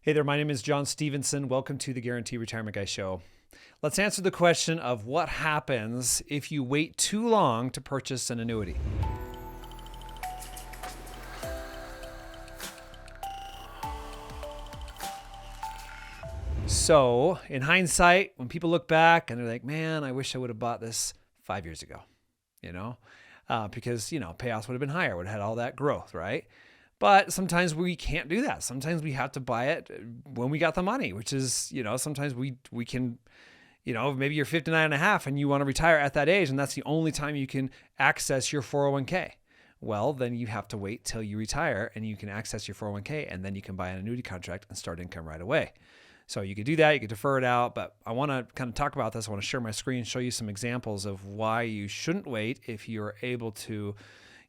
Hey there, my name is John Stevenson. Welcome to the Guarantee Retirement Guy Show. Let's answer the question of what happens if you wait too long to purchase an annuity. So, in hindsight, when people look back and they're like, man, I wish I would have bought this 5 years ago, because, payouts would have been higher, would have had all that growth, right? But sometimes we can't do that. Sometimes we have to buy it when we got the money, which is, sometimes we can, maybe you're 59 and a half and you want to retire at that age, and that's the only time you can access your 401k. Well, then you have to wait till you retire and you can access your 401k, and then you can buy an annuity contract and start income right away. So you could do that, you could defer it out, but I want to kind of talk about this. I want to share my screen, show you some examples of why you shouldn't wait if you're able to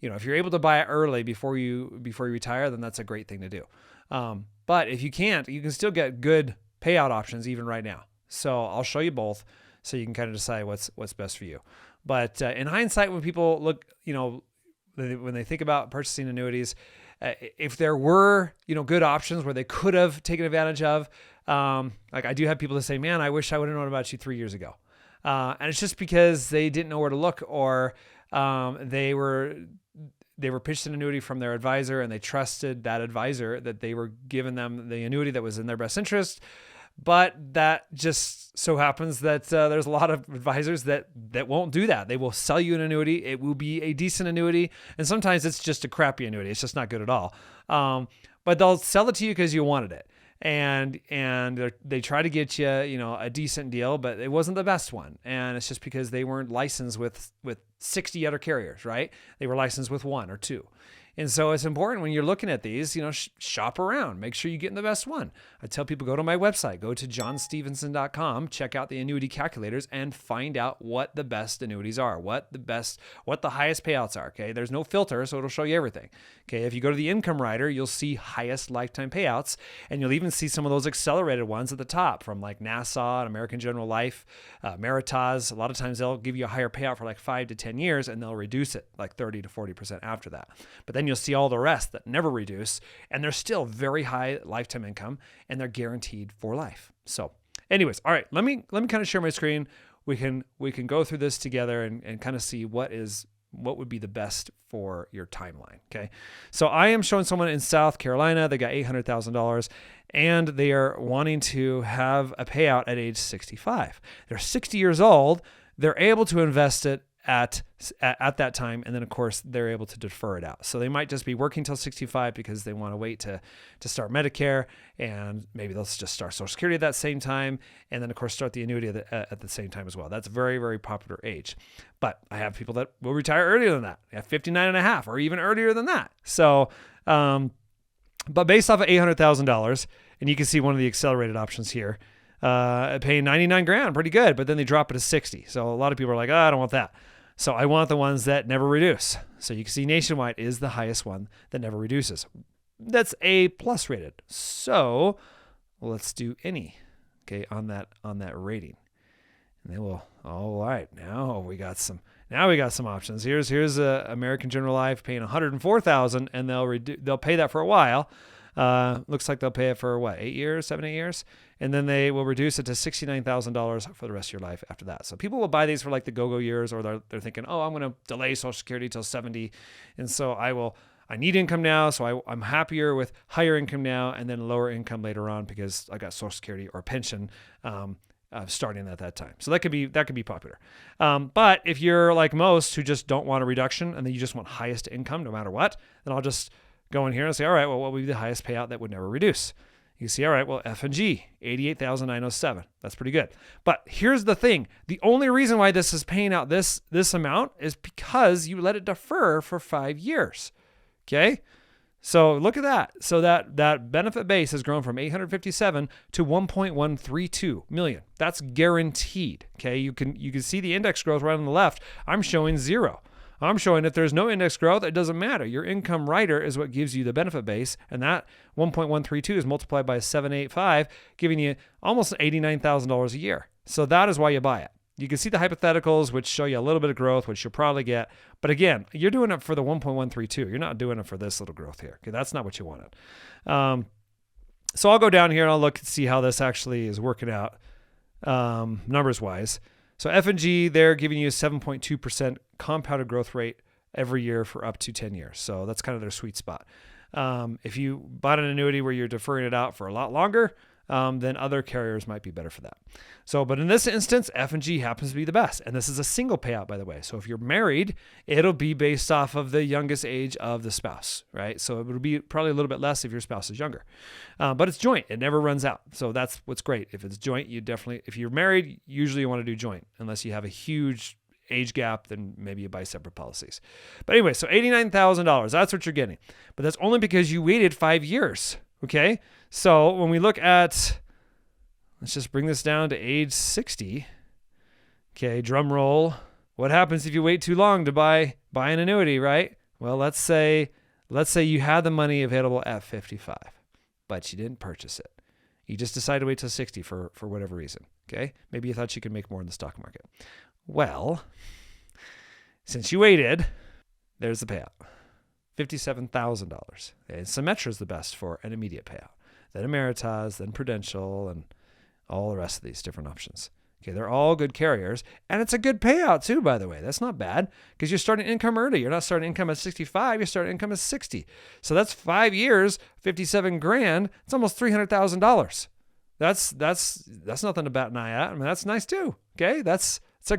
if you're able to buy it early before you retire, then that's a great thing to do. But if you can't, you can still get good payout options even right now. So I'll show you both so you can kind of decide what's best for you. But in hindsight, when people look, when they think about purchasing annuities, if there were, good options where they could have taken advantage of, like I do have people that say, man, I wish I would have known about you 3 years ago. And it's just because they didn't know where to look, or they were pitched an annuity from their advisor and they trusted that advisor that they were giving them the annuity that was in their best interest. But that just so happens that there's a lot of advisors that won't do that. They will sell you an annuity. It will be a decent annuity. And sometimes it's just a crappy annuity. It's just not good at all. But they'll sell it to you because you wanted it. And they try to get you, a decent deal, but it wasn't the best one. And it's just because they weren't licensed with 60 other carriers, right? They were licensed with one or two. And so it's important when you're looking at these, shop around, make sure you get in the best one. I tell people, go to my website, go to johnstevenson.com, check out the annuity calculators and find out what the best annuities are, what the highest payouts are. Okay. There's no filter, so it'll show you everything. Okay. If you go to the income rider, you'll see highest lifetime payouts, and you'll even see some of those accelerated ones at the top from like Nassau and American General Life, Meritage. A lot of times they'll give you a higher payout for like 5 to 10 years and they'll reduce it like 30 to 40% after that. But then you'll see all the rest that never reduce, and they're still very high lifetime income, and they're guaranteed for life. So anyways, all right, let me kind of share my screen. We can go through this together and kind of see what would be the best for your timeline. Okay. So I am showing someone in South Carolina. They got $800,000 and they are wanting to have a payout at age 65. They're 60 years old. They're able to invest it at that time. And then of course they're able to defer it out. So they might just be working till 65 because they want to wait to start Medicare, and maybe they'll just start Social Security at that same time. And then of course start the annuity at the same time as well. That's a very, very popular age. But I have people that will retire earlier than that, at 59 and a half or even earlier than that. So, but based off of $800,000, and you can see one of the accelerated options here, paying 99 grand, pretty good, but then they drop it to 60. So a lot of people are like, I don't want that. So I want the ones that never reduce. So you can see Nationwide is the highest one that never reduces. That's A+ rated. So let's do any, okay, on that rating. And then all right, now we got some options. Here's American General Life paying $104,000, and they'll pay that for a while. Looks like they'll pay it for 7, 8 years. And then they will reduce it to $69,000 for the rest of your life after that. So people will buy these for like the go-go years, or they're thinking, I'm going to delay Social Security till 70. And so I need income now. So I'm happier with higher income now and then lower income later on because I got Social Security or pension, starting at that time. So that could be popular. But if you're like most who just don't want a reduction and then you just want highest income no matter what, then I'll just go in here and say, all right, well, what would be the highest payout that would never reduce? You see, all right, well, F&G, $88,907. That's pretty good. But here's the thing. The only reason why this is paying out this amount is because you let it defer for 5 years. Okay? So look at that. So that benefit base has grown from 857 to 1.132 million. That's guaranteed. Okay? You can see the index growth right on the left. I'm showing 0. I'm showing if there's no index growth, it doesn't matter. Your income rider is what gives you the benefit base, and that 1.132 is multiplied by 785, giving you almost $89,000 a year. So that is why you buy it. You can see the hypotheticals, which show you a little bit of growth, which you'll probably get. But again, you're doing it for the 1.132. You're not doing it for this little growth here. Okay, that's not what you wanted. So I'll go down here and I'll look and see how this actually is working out numbers wise. So F&G, they're giving you a 7.2% compounded growth rate every year for up to 10 years. So that's kind of their sweet spot. If you bought an annuity where you're deferring it out for a lot longer, then other carriers might be better for that. So, but in this instance, F&G happens to be the best. And this is a single payout, by the way. So if you're married, it'll be based off of the youngest age of the spouse, right? So it would be probably a little bit less if your spouse is younger. But it's joint. It never runs out. So that's what's great. If it's joint, you definitely, if you're married, usually you want to do joint, unless you have a huge age gap, then maybe you buy separate policies. But anyway, so $89,000, that's what you're getting. But that's only because you waited 5 years, okay? So when we look at, let's just bring this down to age 60. Okay, drum roll. What happens if you wait too long to buy an annuity, right? Well, let's say you had the money available at 55, but you didn't purchase it. You just decided to wait till 60 for whatever reason, okay? Maybe you thought you could make more in the stock market. Well, since you waited, there's the payout, $57,000. And Symetra is the best for an immediate payout. Then Emeritas, then Prudential, and all the rest of these different options. Okay, they're all good carriers, and it's a good payout too, by the way. That's not bad because you're starting income early. You're not starting income at 65, you're starting income at 60. So that's 5 years, 57 grand. It's almost $300,000. That's nothing to bat an eye at. I mean, that's nice too. Okay, it's a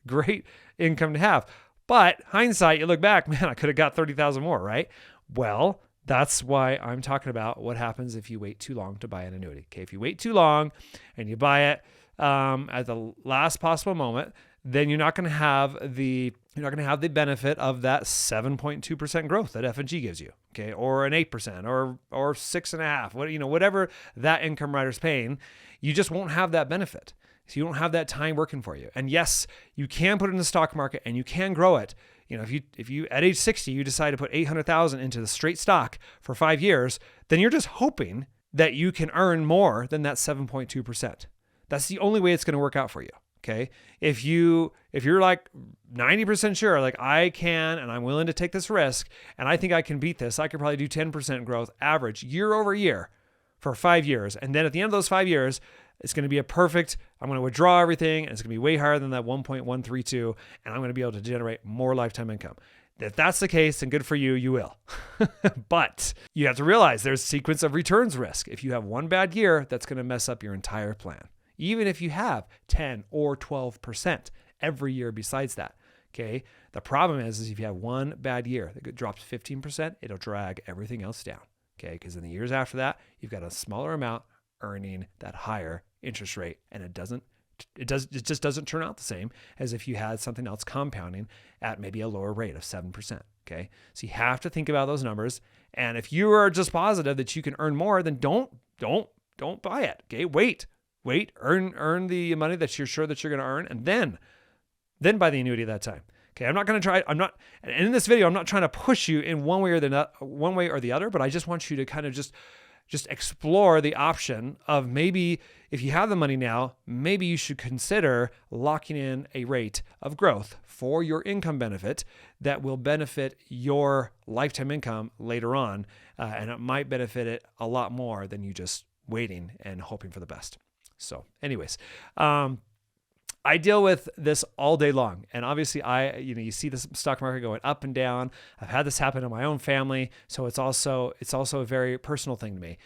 great income to have. But hindsight, you look back, man, I could have got 30,000 more, right? Well, that's why I'm talking about what happens if you wait too long to buy an annuity. Okay, if you wait too long and you buy it at the last possible moment, then you're not going to have the benefit of that 7.2% growth that F&G gives you, okay, or an 8% or 6.5%, whatever that income rider's paying, you just won't have that benefit. So you don't have that time working for you. And yes, you can put it in the stock market and you can grow it. If you at age 60 you decide to put 800,000 into the straight stock for 5 years, then you're just hoping that you can earn more than that 7.2%. That's the only way it's going to work out for you. Okay. If you're like 90% sure, like I can, and I'm willing to take this risk, and I think I can beat this, I could probably do 10% growth average year over year for 5 years. And then at the end of those 5 years, it's going to be I'm going to withdraw everything, and it's going to be way higher than that 1.132, and I'm going to be able to generate more lifetime income. If that's the case, then good for you, you will. But you have to realize there's a sequence of returns risk. If you have one bad year, that's going to mess up your entire plan. Even if you have 10 or 12% every year besides that, okay? The problem is if you have one bad year that drops 15%, it'll drag everything else down, okay? Because in the years after that, you've got a smaller amount earning that higher interest rate, and it just doesn't turn out the same as if you had something else compounding at maybe a lower rate of 7%, okay? So you have to think about those numbers, and if you are just positive that you can earn more, then don't buy it, okay? Wait, earn the money that you're sure that you're going to earn, and then buy the annuity at that time. Okay, and in this video, I'm not trying to push you in one way or the other, but I just want you to kind of just explore the option of maybe if you have the money now, maybe you should consider locking in a rate of growth for your income benefit that will benefit your lifetime income later on. And it might benefit it a lot more than you just waiting and hoping for the best. So anyways, I deal with this all day long. And obviously you see the stock market going up and down. I've had this happen in my own family. So it's also a very personal thing to me.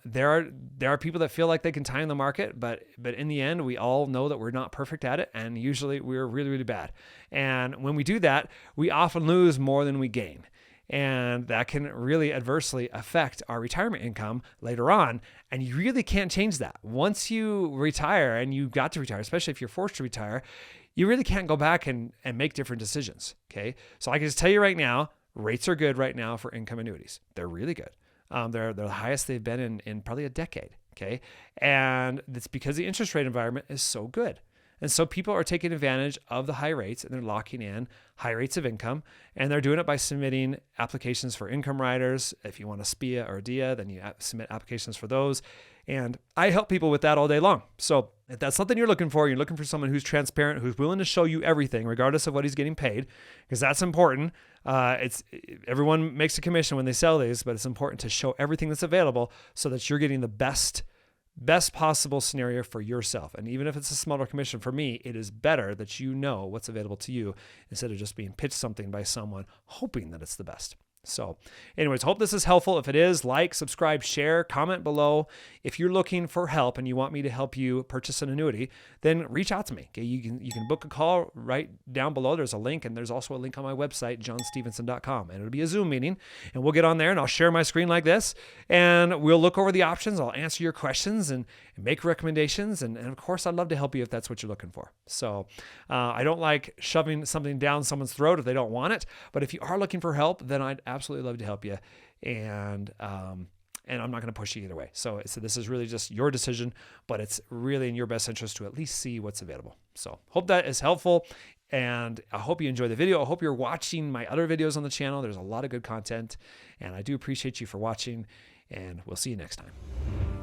There are people that feel like they can time the market, but in the end, we all know that we're not perfect at it. And usually we're really, really bad. And when we do that, we often lose more than we gain. And that can really adversely affect our retirement income later on. And you really can't change that. Once you retire, and you got to retire, especially if you're forced to retire, you really can't go back and make different decisions. Okay. So I can just tell you right now, rates are good right now for income annuities. They're really good. They're the highest they've been in probably a decade. Okay. And it's because the interest rate environment is so good. And so people are taking advantage of the high rates and they're locking in high rates of income. And they're doing it by submitting applications for income riders. If you want a SPIA or a DIA, then you submit applications for those. And I help people with that all day long. So if that's something you're looking for someone who's transparent, who's willing to show you everything, regardless of what he's getting paid, because that's important. Everyone makes a commission when they sell these, but it's important to show everything that's available so that you're getting the best possible scenario for yourself. And even if it's a smaller commission, for me, it is better that you know what's available to you instead of just being pitched something by someone hoping that it's the best. So anyways, hope this is helpful. If it is, like, subscribe, share, comment below. If you're looking for help and you want me to help you purchase an annuity, then reach out to me. Okay, you can book a call right down below. There's a link, and there's also a link on my website, johnstevenson.com. And it'll be a Zoom meeting, and we'll get on there and I'll share my screen like this, and we'll look over the options. I'll answer your questions and make recommendations. And of course, I'd love to help you if that's what you're looking for. So I don't like shoving something down someone's throat if they don't want it. But if you are looking for help, then I'd absolutely love to help you. And I'm not going to push you either way. So this is really just your decision, but it's really in your best interest to at least see what's available. So hope that is helpful. And I hope you enjoy the video. I hope you're watching my other videos on the channel. There's a lot of good content, and I do appreciate you for watching, and we'll see you next time.